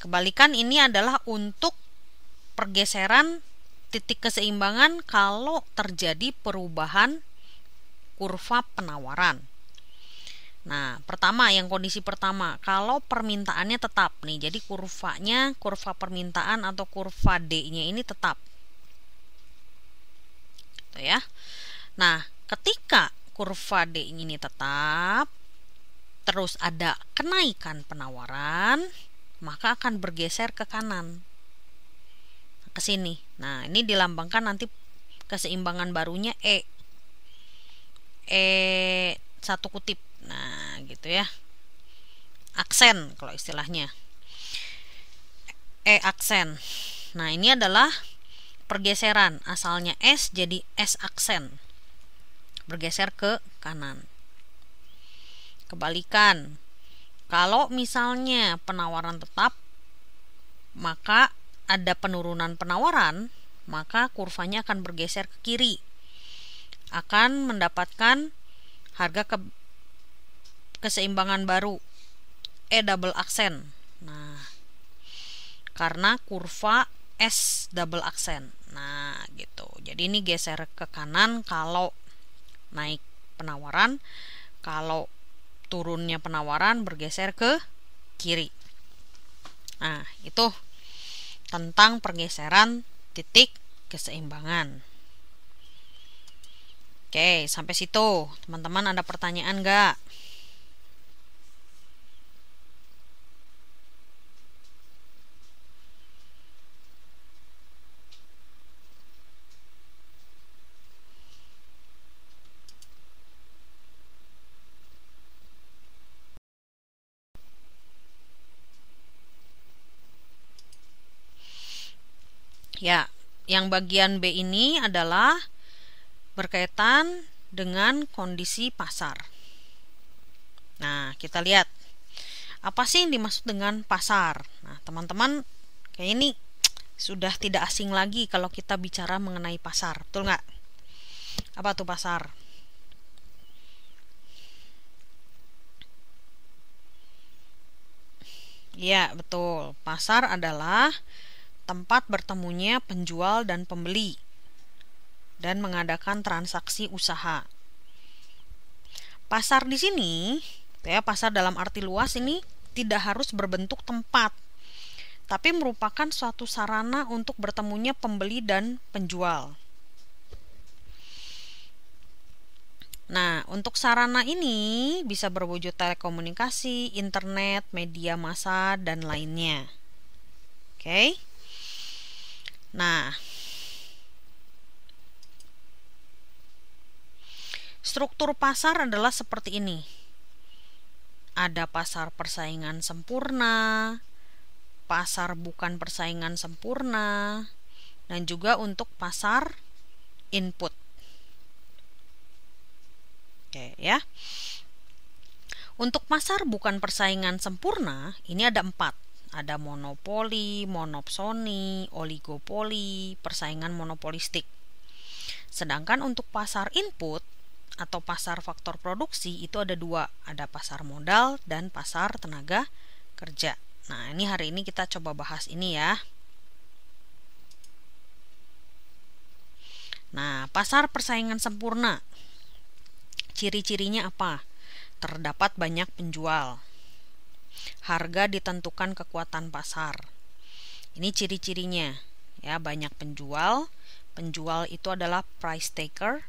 Kebalikan ini adalah untuk pergeseran titik keseimbangan kalau terjadi perubahan kurva penawaran. Nah, pertama, yang kondisi pertama, kalau permintaannya tetap nih, jadi kurvanya, kurva permintaan atau kurva D-nya ini tetap. Gitu ya. Nah, ketika kurva D ini tetap, terus ada kenaikan penawaran, maka akan bergeser ke kanan, ke sini. Nah, ini dilambangkan nanti keseimbangan barunya E satu kutip. Nah, gitu ya. Aksen kalau istilahnya. Aksen. Nah, ini adalah pergeseran. Asalnya S jadi S aksen. Bergeser ke kanan. Kebalikan. Kalau misalnya penawaran tetap, maka ada penurunan penawaran, maka kurvanya akan bergeser ke kiri. Akan mendapatkan harga keseimbangan baru double aksen. Nah, karena kurva S double aksen. Nah, gitu. Jadi ini geser ke kanan kalau naik penawaran, kalau turunnya penawaran bergeser ke kiri. Nah, itu tentang pergeseran titik keseimbangan. Oke, sampai situ. Teman-teman ada pertanyaan nggak? Ya, yang bagian B ini adalah berkaitan dengan kondisi pasar. Nah, kita lihat apa sih yang dimaksud dengan pasar. Nah, teman-teman kayak ini sudah tidak asing lagi kalau kita bicara mengenai pasar, betul nggak? Apa tuh pasar? Ya, betul. Pasar adalah tempat bertemunya penjual dan pembeli dan mengadakan transaksi usaha. Pasar di sini, ya, pasar dalam arti luas ini tidak harus berbentuk tempat, tapi merupakan suatu sarana untuk bertemunya pembeli dan penjual. Nah, untuk sarana ini bisa berwujud telekomunikasi, internet, media massa, dan lainnya. Oke. Nah, struktur pasar adalah seperti ini. Ada pasar persaingan sempurna, pasar bukan persaingan sempurna, dan juga untuk pasar input. Oke ya. Untuk pasar bukan persaingan sempurna, ini ada 4. Ada monopoli, monopsoni, oligopoli, persaingan monopolistik. Sedangkan untuk pasar input atau pasar faktor produksi itu ada 2. Ada pasar modal dan pasar tenaga kerja. Nah, ini hari ini kita coba bahas ini ya. Nah, pasar persaingan sempurna. Ciri-cirinya apa? Terdapat banyak penjual. Harga ditentukan kekuatan pasar. Ini ciri-cirinya. Ya, banyak penjual. Penjual itu adalah price taker.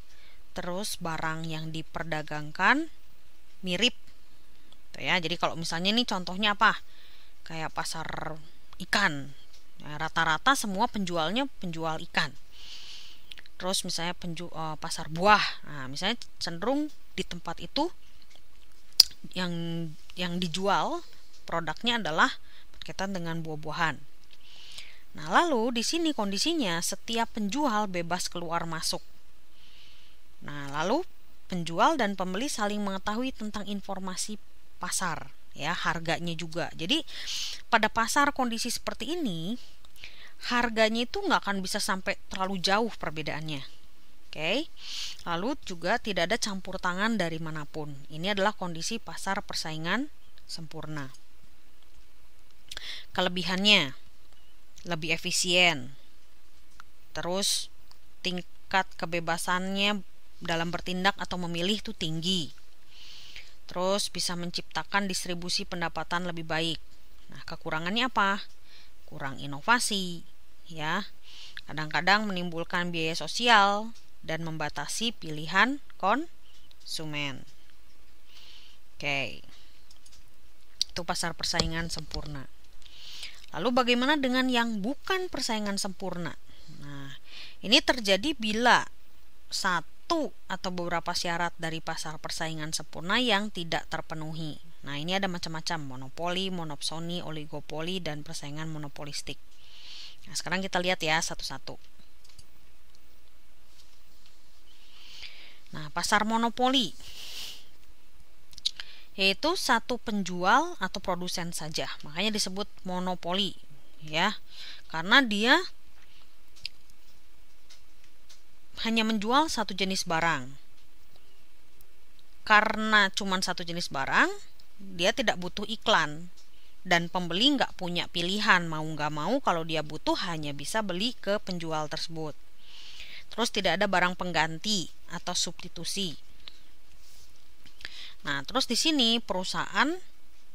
Terus barang yang diperdagangkan mirip. Tuh ya, jadi kalau misalnya ini contohnya apa? Kayak pasar ikan. Ya, rata-rata semua penjualnya penjual ikan. Terus misalnya pasar buah. Nah, misalnya cenderung di tempat itu yang dijual produknya adalah berkaitan dengan buah-buahan. Nah, lalu di sini kondisinya setiap penjual bebas keluar masuk. Nah, lalu penjual dan pembeli saling mengetahui tentang informasi pasar, ya, harganya juga. Jadi pada pasar kondisi seperti ini, harganya itu nggak akan bisa sampai terlalu jauh perbedaannya. Oke. Lalu juga tidak ada campur tangan dari manapun. Ini adalah kondisi pasar persaingan sempurna. kelebihannya lebih efisien, terus tingkat kebebasannya dalam bertindak atau memilih itu tinggi, terus bisa menciptakan distribusi pendapatan lebih baik. Nah, kekurangannya apa? Kurang inovasi, ya. Kadang-kadang menimbulkan biaya sosial dan membatasi pilihan konsumen. Oke. Itu pasar persaingan sempurna. Lalu bagaimana dengan yang bukan persaingan sempurna? Nah, ini terjadi bila satu atau beberapa syarat dari pasar persaingan sempurna yang tidak terpenuhi. Nah, ini ada macam-macam: monopoli, monopsoni, oligopoli, dan persaingan monopolistik. Nah, sekarang kita lihat ya satu-satu. Nah, pasar monopoli yaitu satu penjual atau produsen saja. Makanya disebut monopoli, ya. Karena dia hanya menjual satu jenis barang. Karena cuma satu jenis barang, dia tidak butuh iklan. Dan pembeli nggak punya pilihan, mau nggak mau kalau dia butuh hanya bisa beli ke penjual tersebut. Terus tidak ada barang pengganti atau substitusi. Nah, terus di sini perusahaan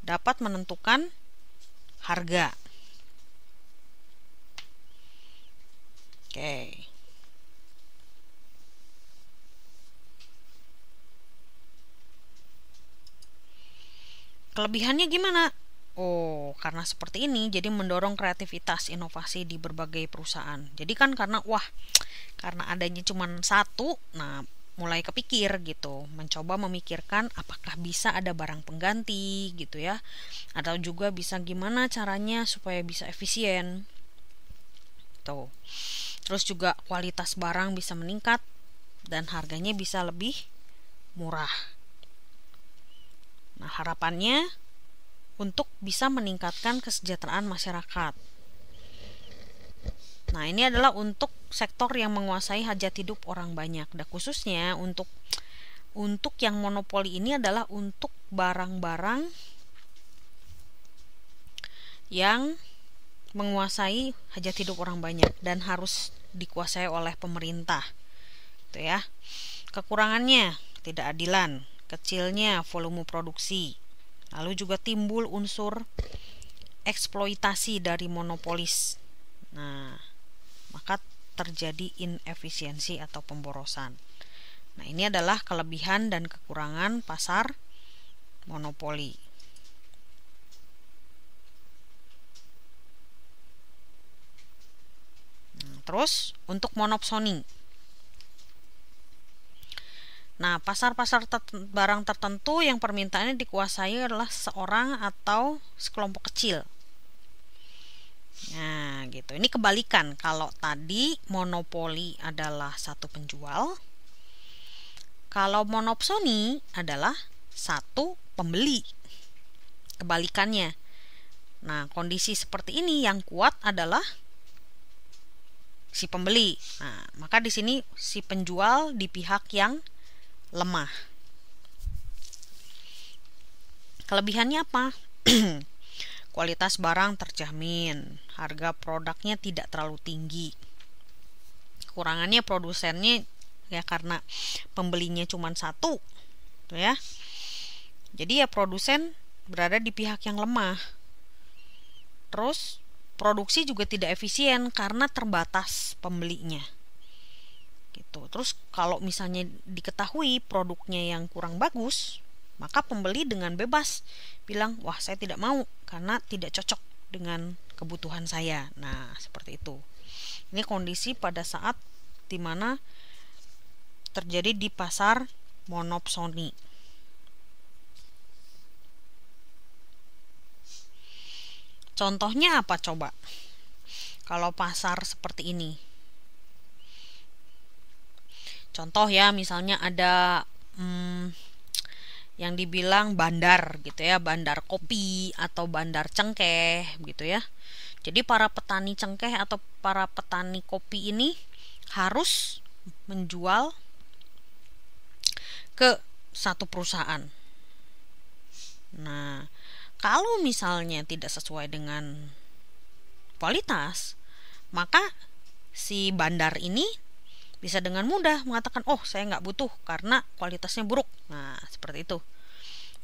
dapat menentukan harga. Oke. Kelebihannya gimana? Oh, karena seperti ini jadi mendorong kreativitas inovasi di berbagai perusahaan. Jadi kan karena adanya cuma satu, nah mulai kepikir gitu, mencoba memikirkan apakah bisa ada barang pengganti gitu ya, atau juga bisa gimana caranya supaya bisa efisien. Tuh. Terus juga kualitas barang bisa meningkat dan harganya bisa lebih murah. Nah, harapannya untuk bisa meningkatkan kesejahteraan masyarakat. Nah, ini adalah untuk sektor yang menguasai hajat hidup orang banyak. Dan khususnya untuk yang monopoli ini adalah untuk barang-barang yang menguasai hajat hidup orang banyak dan harus dikuasai oleh pemerintah. Itu ya. Kekurangannya ketidakadilan, kecilnya volume produksi. Lalu juga timbul unsur eksploitasi dari monopolis. Nah, maka terjadi inefisiensi atau pemborosan. Nah, ini adalah kelebihan dan kekurangan pasar monopoli. Nah, terus untuk monopsoni. Nah, pasar-pasar barang tertentu yang permintaannya dikuasai adalah seorang atau sekelompok kecil. Nah, gitu. Ini kebalikan. Kalau tadi monopoli adalah satu penjual, kalau monopsoni adalah satu pembeli. Kebalikannya. Nah, kondisi seperti ini yang kuat adalah si pembeli. Nah, maka di sini si penjual di pihak yang lemah. Kelebihannya apa? Kualitas barang terjamin, harga produknya tidak terlalu tinggi. Kekurangannya produsennya ya karena pembelinya cuma satu, ya. Jadi ya produsen berada di pihak yang lemah. Terus produksi juga tidak efisien karena terbatas pembelinya. Gitu. Terus kalau misalnya diketahui produknya yang kurang bagus, maka pembeli dengan bebas bilang, wah saya tidak mau karena tidak cocok dengan kebutuhan saya. Nah, seperti itu. Ini kondisi pada saat dimana terjadi di pasar monopsoni. Contohnya apa coba? Kalau pasar seperti ini. Contoh ya, misalnya ada yang dibilang bandar gitu ya, bandar kopi atau bandar cengkeh gitu ya. Jadi para petani cengkeh atau para petani kopi ini harus menjual ke satu perusahaan. Nah, kalau misalnya tidak sesuai dengan kualitas, maka si bandar ini bisa dengan mudah mengatakan, oh saya nggak butuh karena kualitasnya buruk. Nah seperti itu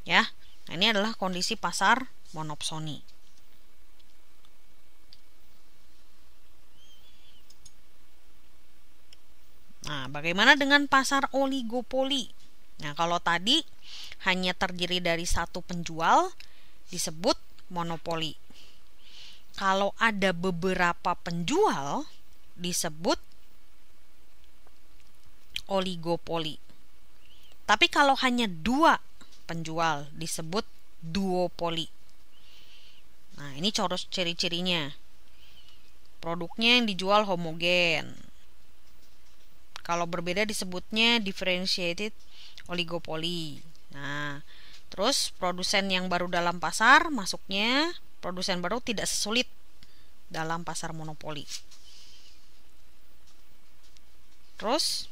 ya. Nah ini adalah kondisi pasar monopsoni. Nah bagaimana dengan pasar oligopoli? Nah kalau tadi hanya terdiri dari satu penjual disebut monopoli. Kalau ada beberapa penjual disebut oligopoli. Tapi kalau hanya dua penjual disebut duopoli. Nah, ini ciri-cirinya. Produknya yang dijual homogen. Kalau berbeda disebutnya differentiated oligopoli. Nah, terus produsen yang baru dalam pasar masuknya, produsen baru tidak sesulit dalam pasar monopoli. Terus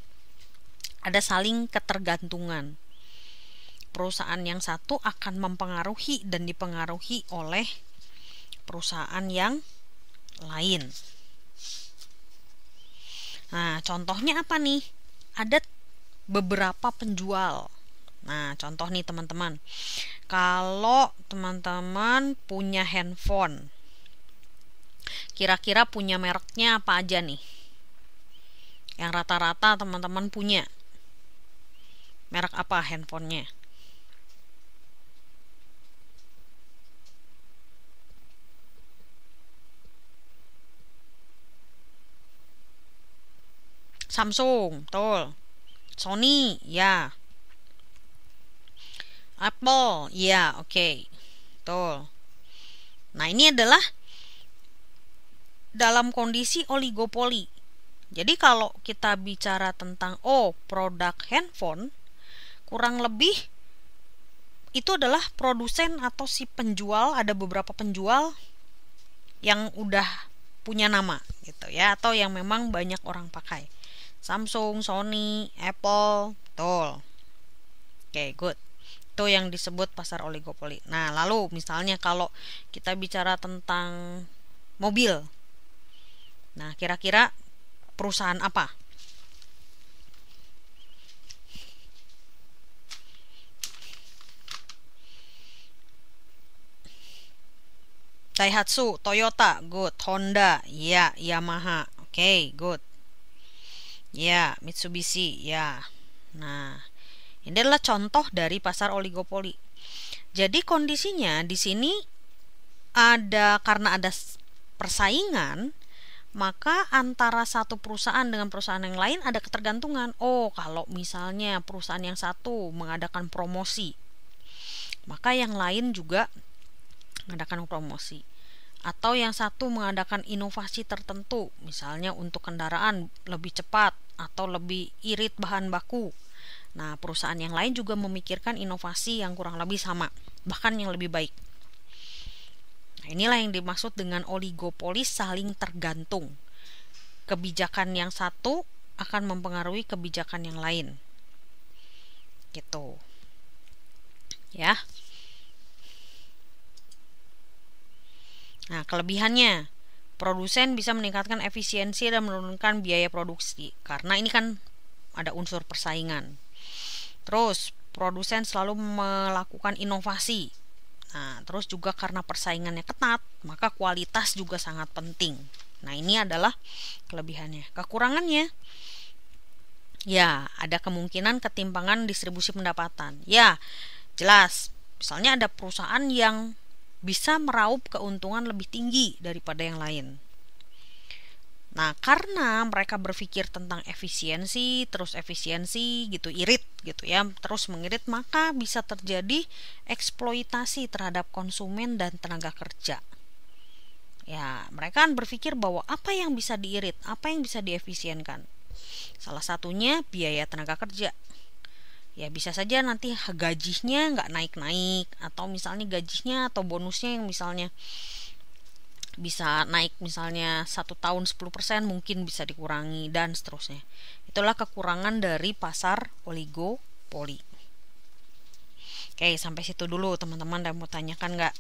ada saling ketergantungan. Perusahaan yang satu akan mempengaruhi dan dipengaruhi oleh perusahaan yang lain. Nah, contohnya apa nih? Ada beberapa penjual. Nah, contoh nih teman-teman. Kalau teman-teman punya handphone, kira-kira punya mereknya apa aja nih? Yang rata-rata teman-teman punya. Merek apa handphonenya? Samsung, betul. Sony, ya. Apple, ya, oke. Betul. Nah, ini adalah dalam kondisi oligopoli. Jadi kalau kita bicara tentang produk handphone, kurang lebih itu adalah produsen atau si penjual, ada beberapa penjual yang udah punya nama gitu ya, atau yang memang banyak orang pakai. Samsung, Sony, Apple, betul. Oke, good. Itu yang disebut pasar oligopoli. Nah, lalu misalnya kalau kita bicara tentang mobil. Nah, kira-kira perusahaan apa? Daihatsu, Toyota, good. Honda, ya. Yamaha, oke, good. Ya, Mitsubishi, ya. Nah, ini adalah contoh dari pasar oligopoli. Jadi kondisinya di sini karena ada persaingan, maka antara satu perusahaan dengan perusahaan yang lain ada ketergantungan. Kalau misalnya perusahaan yang satu mengadakan promosi, maka yang lain juga mengadakan promosi. Atau yang satu mengadakan inovasi tertentu, misalnya untuk kendaraan lebih cepat atau lebih irit bahan baku. Nah, perusahaan yang lain juga memikirkan inovasi yang kurang lebih sama, bahkan yang lebih baik. Nah, inilah yang dimaksud dengan oligopoli, saling tergantung. Kebijakan yang satu akan mempengaruhi kebijakan yang lain. Gitu. Ya. Nah, kelebihannya, produsen bisa meningkatkan efisiensi dan menurunkan biaya produksi, karena ini kan ada unsur persaingan. Terus, produsen selalu melakukan inovasi. Nah, terus juga karena persaingannya ketat, maka kualitas juga sangat penting. Nah, ini adalah kelebihannya. Kekurangannya, ya, ada kemungkinan ketimpangan distribusi pendapatan. Ya, jelas. Misalnya ada perusahaan yang bisa meraup keuntungan lebih tinggi daripada yang lain. Nah, karena mereka berpikir tentang efisiensi gitu, irit gitu ya, terus mengirit, maka bisa terjadi eksploitasi terhadap konsumen dan tenaga kerja. Ya, mereka kan berpikir bahwa apa yang bisa diirit, apa yang bisa diefisienkan. Salah satunya biaya tenaga kerja. Ya bisa saja nanti gajinya nggak naik-naik, atau misalnya gajinya atau bonusnya yang misalnya bisa naik misalnya 1 tahun 10%, mungkin bisa dikurangi dan seterusnya. Itulah kekurangan dari pasar oligopoli. Oke, sampai situ dulu teman-teman. Ada mau tanyakan nggak?